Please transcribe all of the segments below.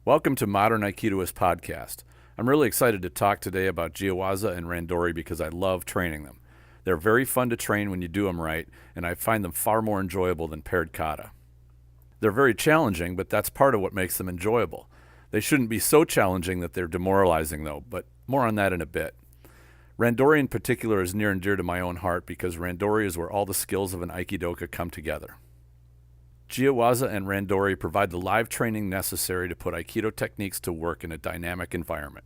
Welcome to Modern Aikidoist Podcast. I'm really excited to talk today about Jiyu-Waza and Randori because I love training them. They're very fun to train when you do them right, and I find them far more enjoyable than paired kata. They're very challenging, but that's part of what makes them enjoyable. They shouldn't be so challenging that they're demoralizing though, but more on that in a bit. Randori in particular is near and dear to my own heart because Randori is where all the skills of an Aikidoka come together. Jiyu-Waza and Randori provide the live training necessary to put Aikido techniques to work in a dynamic environment.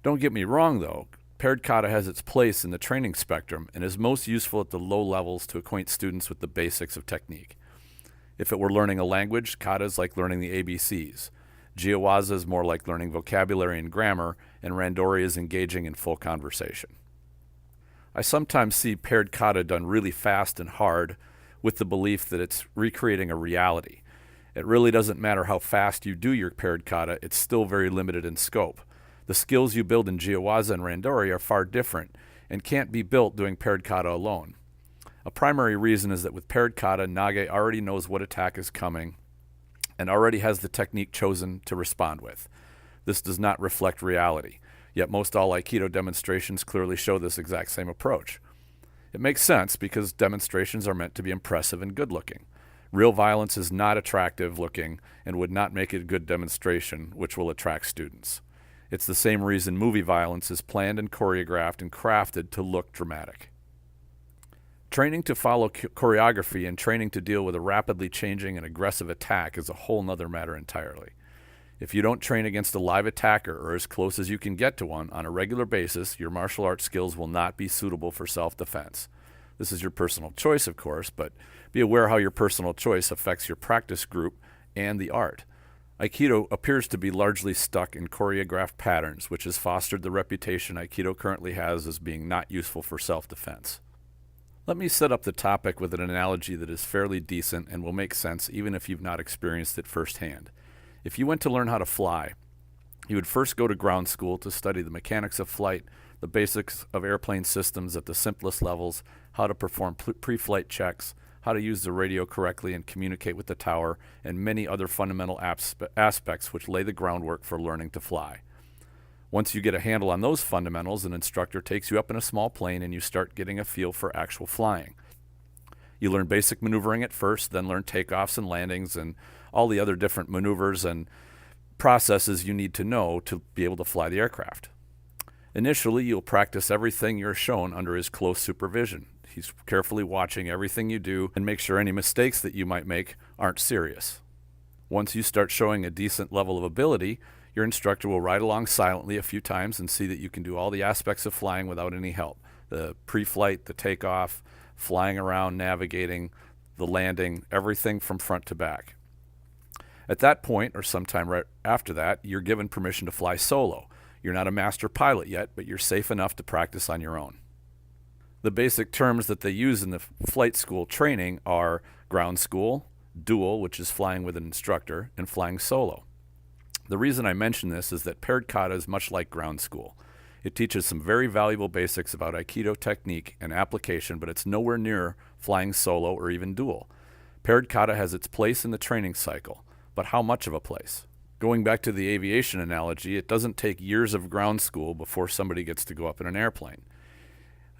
Don't get me wrong though, paired kata has its place in the training spectrum and is most useful at the low levels to acquaint students with the basics of technique. If it were learning a language, kata is like learning the ABCs. Jiyu-Waza is more like learning vocabulary and grammar, and Randori is engaging in full conversation. I sometimes see paired kata done really fast and hard with the belief that it's recreating a reality. It really doesn't matter how fast you do your paired kata, it's still very limited in scope. The skills you build in Jiyu-Waza and Randori are far different and can't be built doing paired kata alone. A primary reason is that with paired kata, Nage already knows what attack is coming and already has the technique chosen to respond with. This does not reflect reality, yet most all Aikido demonstrations clearly show this exact same approach. It makes sense because demonstrations are meant to be impressive and good-looking. Real violence is not attractive looking and would not make it a good demonstration, which will attract students. It's the same reason movie violence is planned and choreographed and crafted to look dramatic. Training to follow choreography and training to deal with a rapidly changing and aggressive attack is a whole nother matter entirely. If you don't train against a live attacker or as close as you can get to one on a regular basis, your martial arts skills will not be suitable for self-defense. This is your personal choice, of course, but be aware how your personal choice affects your practice group and the art. Aikido appears to be largely stuck in choreographed patterns, which has fostered the reputation Aikido currently has as being not useful for self-defense. Let me set up the topic with an analogy that is fairly decent and will make sense even if you've not experienced it firsthand. If you went to learn how to fly, you would first go to ground school to study the mechanics of flight, the basics of airplane systems at the simplest levels, how to perform pre-flight checks, how to use the radio correctly and communicate with the tower, and many other fundamental aspects which lay the groundwork for learning to fly. Once you get a handle on those fundamentals, an instructor takes you up in a small plane and you start getting a feel for actual flying. You learn basic maneuvering at first, then learn takeoffs and landings and all the other different maneuvers and processes you need to know to be able to fly the aircraft. Initially, you'll practice everything you're shown under his close supervision. He's carefully watching everything you do and make sure any mistakes that you might make aren't serious. Once you start showing a decent level of ability, your instructor will ride along silently a few times and see that you can do all the aspects of flying without any help. The pre-flight, the takeoff, flying around, navigating, the landing, everything from front to back. At that point, or sometime right after that, you're given permission to fly solo. You're not a master pilot yet, but you're safe enough to practice on your own. The basic terms that they use in the flight school training are ground school, dual, which is flying with an instructor, and flying solo. The reason I mention this is that paired kata is much like ground school. It teaches some very valuable basics about Aikido technique and application, but it's nowhere near flying solo or even dual. Paired kata has its place in the training cycle, but how much of a place? Going back to the aviation analogy, it doesn't take years of ground school before somebody gets to go up in an airplane.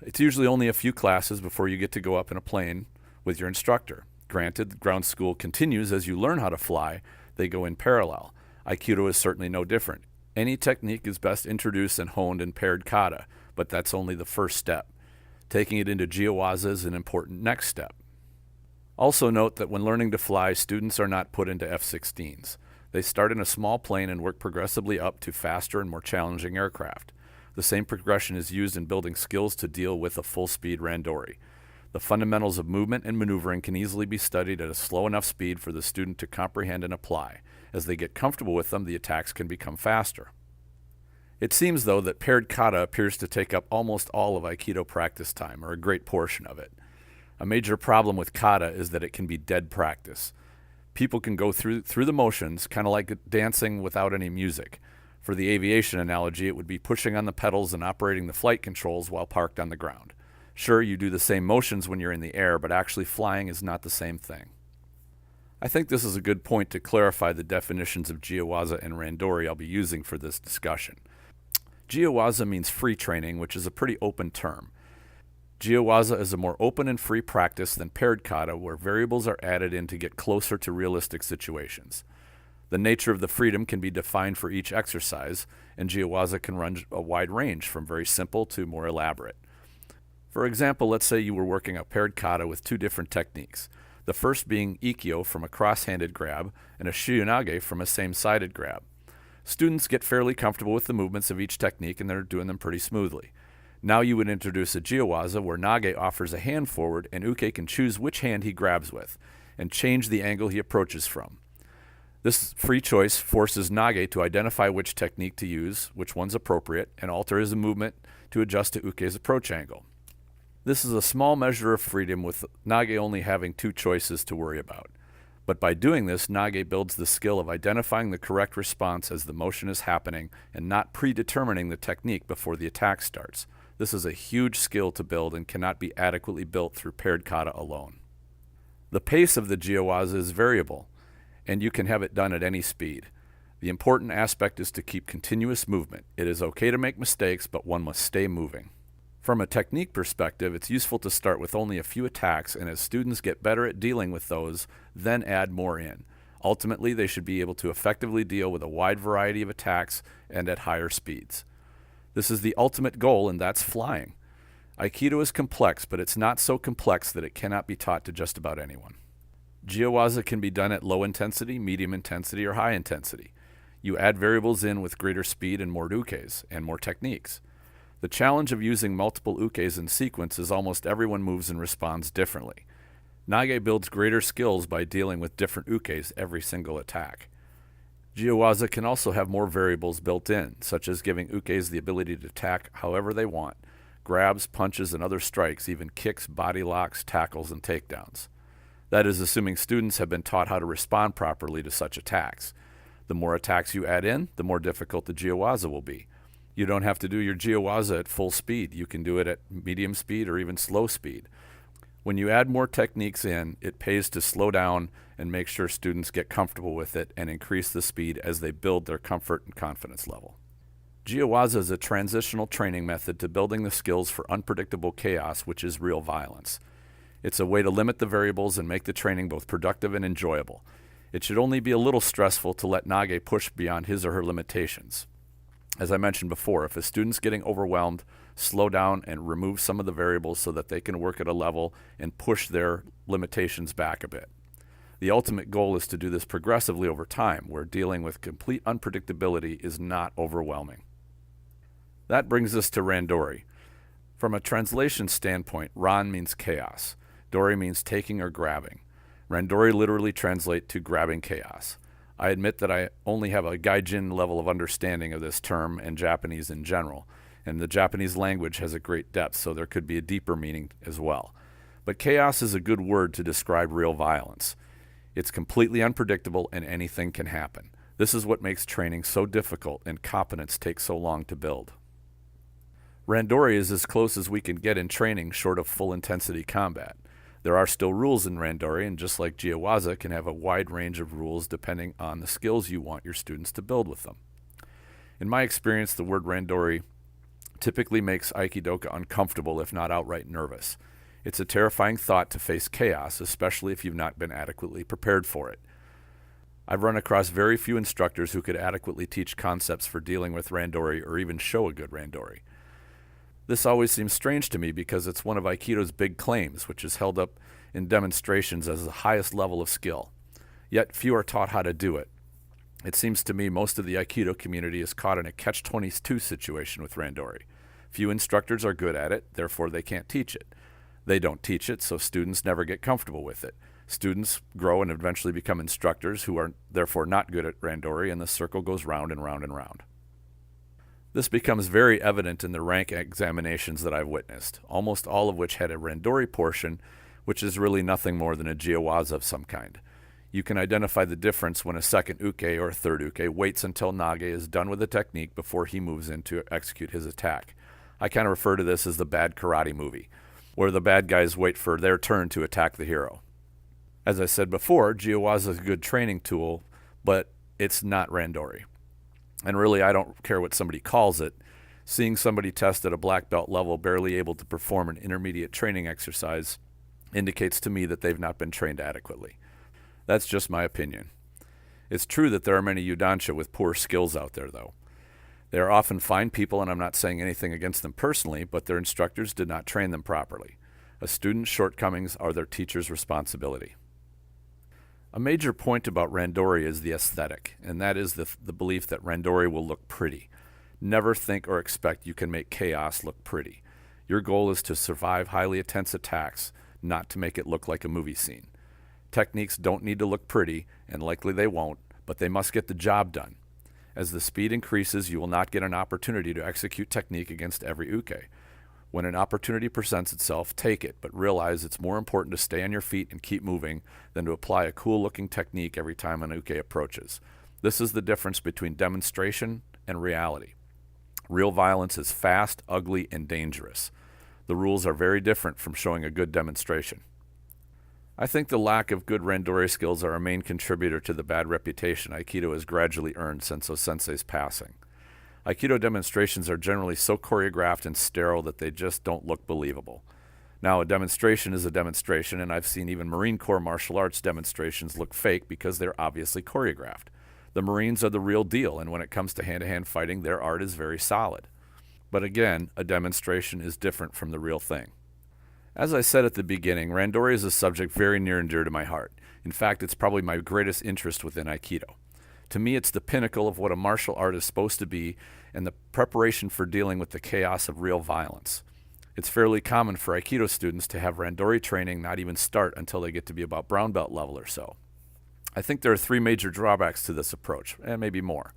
It's usually only a few classes before you get to go up in a plane with your instructor. Granted, ground school continues as you learn how to fly. They go in parallel. Aikido is certainly no different. Any technique is best introduced and honed in paired kata, but that's only the first step. Taking it into Jiyu-Waza is an important next step. Also note that when learning to fly, students are not put into F-16s. They start in a small plane and work progressively up to faster and more challenging aircraft. The same progression is used in building skills to deal with a full-speed Randori. The fundamentals of movement and maneuvering can easily be studied at a slow enough speed for the student to comprehend and apply. As they get comfortable with them, the attacks can become faster. It seems, though, that paired kata appears to take up almost all of Aikido practice time, or a great portion of it. A major problem with kata is that it can be dead practice. People can go through the motions, kind of like dancing without any music. For the aviation analogy, it would be pushing on the pedals and operating the flight controls while parked on the ground. Sure, you do the same motions when you're in the air, but actually flying is not the same thing. I think this is a good point to clarify the definitions of Jiyu-Waza and Randori I'll be using for this discussion. Jiyu-Waza means free training, which is a pretty open term. Jiyu-Waza is a more open and free practice than paired kata, where variables are added in to get closer to realistic situations. The nature of the freedom can be defined for each exercise, and Jiyu-Waza can run a wide range from very simple to more elaborate. For example, let's say you were working a paired kata with two different techniques, the first being Ikkyo from a cross-handed grab and a Shiyunage from a same-sided grab. Students get fairly comfortable with the movements of each technique and they're doing them pretty smoothly. Now you would introduce a Jiyu-Waza where Nage offers a hand forward and Uke can choose which hand he grabs with and change the angle he approaches from. This free choice forces Nage to identify which technique to use, which one's appropriate, and alter his movement to adjust to Uke's approach angle. This is a small measure of freedom, with Nage only having two choices to worry about. But by doing this, Nage builds the skill of identifying the correct response as the motion is happening and not predetermining the technique before the attack starts. This is a huge skill to build and cannot be adequately built through paired kata alone. The pace of the Jiyu-Waza is variable, and you can have it done at any speed. The important aspect is to keep continuous movement. It is okay to make mistakes, but one must stay moving. From a technique perspective, it's useful to start with only a few attacks, and as students get better at dealing with those, then add more in. Ultimately, they should be able to effectively deal with a wide variety of attacks and at higher speeds. This is the ultimate goal, and that's flying. Aikido is complex, but it's not so complex that it cannot be taught to just about anyone. Jiyu-Waza can be done at low intensity, medium intensity, or high intensity. You add variables in with greater speed and more ukes, and more techniques. The challenge of using multiple ukes in sequence is almost everyone moves and responds differently. Nage builds greater skills by dealing with different ukes every single attack. Jiyu-Waza can also have more variables built in, such as giving ukes the ability to attack however they want, grabs, punches, and other strikes, even kicks, body locks, tackles, and takedowns. That is assuming students have been taught how to respond properly to such attacks. The more attacks you add in, the more difficult the Jiyu-Waza will be. You don't have to do your Jiyu-Waza at full speed. You can do it at medium speed or even slow speed. When you add more techniques in, it pays to slow down and make sure students get comfortable with it and increase the speed as they build their comfort and confidence level. Jiyu-Waza is a transitional training method to building the skills for unpredictable chaos, which is real violence. It's a way to limit the variables and make the training both productive and enjoyable. It should only be a little stressful to let Nage push beyond his or her limitations. As I mentioned before, if a student's getting overwhelmed, slow down and remove some of the variables so that they can work at a level and push their limitations back a bit. The ultimate goal is to do this progressively over time, where dealing with complete unpredictability is not overwhelming. That brings us to Randori. From a translation standpoint, Ran means chaos. Dori means taking or grabbing. Randori literally translates to grabbing chaos. I admit that I only have a gaijin level of understanding of this term and Japanese in general, and the Japanese language has a great depth, so there could be a deeper meaning as well. But chaos is a good word to describe real violence. It's completely unpredictable and anything can happen. This is what makes training so difficult and competence takes so long to build. Randori is as close as we can get in training short of full intensity combat. There are still rules in Randori, and just like Jiyu-Waza can have a wide range of rules depending on the skills you want your students to build with them. In my experience, the word Randori typically makes Aikidoka uncomfortable, if not outright nervous. It's a terrifying thought to face chaos, especially if you've not been adequately prepared for it. I've run across very few instructors who could adequately teach concepts for dealing with Randori or even show a good Randori. This always seems strange to me because it's one of Aikido's big claims, which is held up in demonstrations as the highest level of skill. Yet few are taught how to do it. It seems to me most of the Aikido community is caught in a catch-22 situation with Randori. Few instructors are good at it, therefore they can't teach it. They don't teach it, so students never get comfortable with it. Students grow and eventually become instructors who are therefore not good at Randori, and the circle goes round and round and round. This becomes very evident in the rank examinations that I've witnessed, almost all of which had a Randori portion, which is really nothing more than a Jiyu-Waza of some kind. You can identify the difference when a second uke or a third uke waits until Nage is done with the technique before he moves in to execute his attack. I kind of refer to this as the bad karate movie, where the bad guys wait for their turn to attack the hero. As I said before, Jiyu-Waza is a good training tool, but it's not Randori. And really, I don't care what somebody calls it. Seeing somebody test at a black belt level barely able to perform an intermediate training exercise indicates to me that they've not been trained adequately. That's just my opinion. It's true that there are many Yudansha with poor skills out there, though. They are often fine people, and I'm not saying anything against them personally, but their instructors did not train them properly. A student's shortcomings are their teacher's responsibility. A major point about Randori is the aesthetic, and that is the belief that Randori will look pretty. Never think or expect you can make chaos look pretty. Your goal is to survive highly intense attacks, not to make it look like a movie scene. Techniques don't need to look pretty, and likely they won't, but they must get the job done. As the speed increases, you will not get an opportunity to execute technique against every uke. When an opportunity presents itself, take it, but realize it's more important to stay on your feet and keep moving than to apply a cool-looking technique every time an uke approaches. This is the difference between demonstration and reality. Real violence is fast, ugly, and dangerous. The rules are very different from showing a good demonstration. I think the lack of good Randori skills are a main contributor to the bad reputation Aikido has gradually earned since O-sensei's passing. Aikido demonstrations are generally so choreographed and sterile that they just don't look believable. Now, a demonstration is a demonstration, and I've seen even Marine Corps martial arts demonstrations look fake because they're obviously choreographed. The Marines are the real deal, and when it comes to hand-to-hand fighting, their art is very solid. But again, a demonstration is different from the real thing. As I said at the beginning, Randori is a subject very near and dear to my heart. In fact, it's probably my greatest interest within Aikido. To me, it's the pinnacle of what a martial art is supposed to be and the preparation for dealing with the chaos of real violence. It's fairly common for Aikido students to have Randori training not even start until they get to be about brown belt level or so. I think there are three major drawbacks to this approach, and maybe more.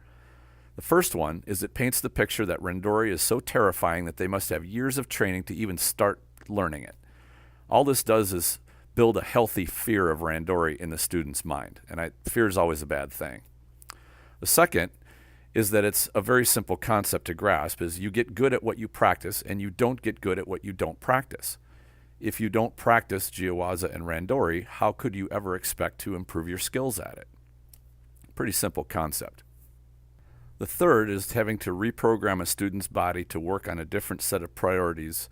The first one is it paints the picture that Randori is so terrifying that they must have years of training to even start learning it. All this does is build a healthy fear of Randori in the student's mind, and fear is always a bad thing. The second is that it's a very simple concept to grasp, is you get good at what you practice and you don't get good at what you don't practice. If you don't practice Jiyu-Waza and Randori, how could you ever expect to improve your skills at it? Pretty simple concept. The third is having to reprogram a student's body to work on a different set of priorities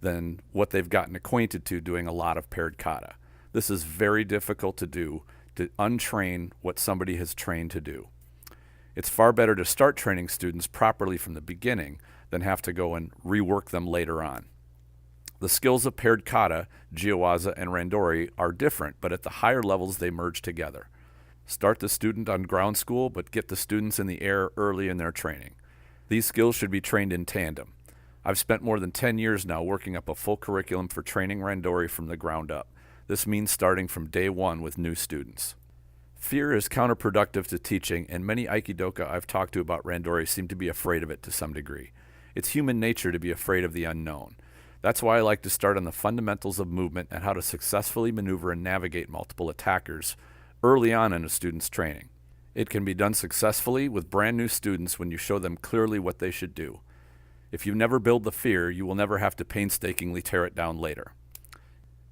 than what they've gotten acquainted to doing a lot of paired kata. This is very difficult to do, to untrain what somebody has trained to do. It's far better to start training students properly from the beginning than have to go and rework them later on. The skills of paired kata, Jiyu-Waza, and Randori are different, but at the higher levels they merge together. Start the student on ground school, but get the students in the air early in their training. These skills should be trained in tandem. I've spent more than 10 years now working up a full curriculum for training Randori from the ground up. This means starting from day one with new students. Fear is counterproductive to teaching, and many Aikidoka I've talked to about Randori seem to be afraid of it to some degree. It's human nature to be afraid of the unknown. That's why I like to start on the fundamentals of movement and how to successfully maneuver and navigate multiple attackers early on in a student's training. It can be done successfully with brand new students when you show them clearly what they should do. If you never build the fear, you will never have to painstakingly tear it down later.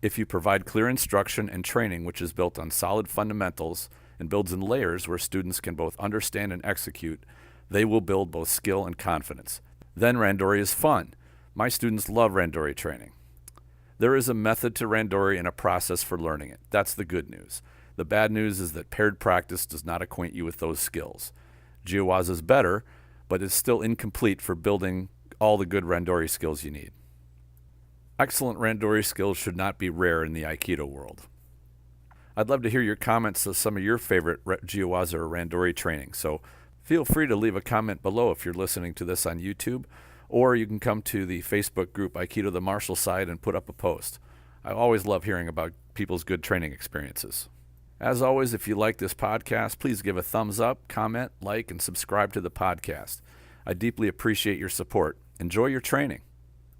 If you provide clear instruction and training which is built on solid fundamentals and builds in layers where students can both understand and execute, they will build both skill and confidence. Then Randori is fun. My students love Randori training. There is a method to Randori and a process for learning it. That's the good news. The bad news is that paired practice does not acquaint you with those skills. Jiyu-Waza is better, but it's still incomplete for building all the good Randori skills you need. Excellent Randori skills should not be rare in the Aikido world. I'd love to hear your comments of some of your favorite Jiyu-Waza or Randori training, so feel free to leave a comment below if you're listening to this on YouTube, or you can come to the Facebook group Aikido the Martial Side and put up a post. I always love hearing about people's good training experiences. As always, if you like this podcast, please give a thumbs up, comment, like, and subscribe to the podcast. I deeply appreciate your support. Enjoy your training.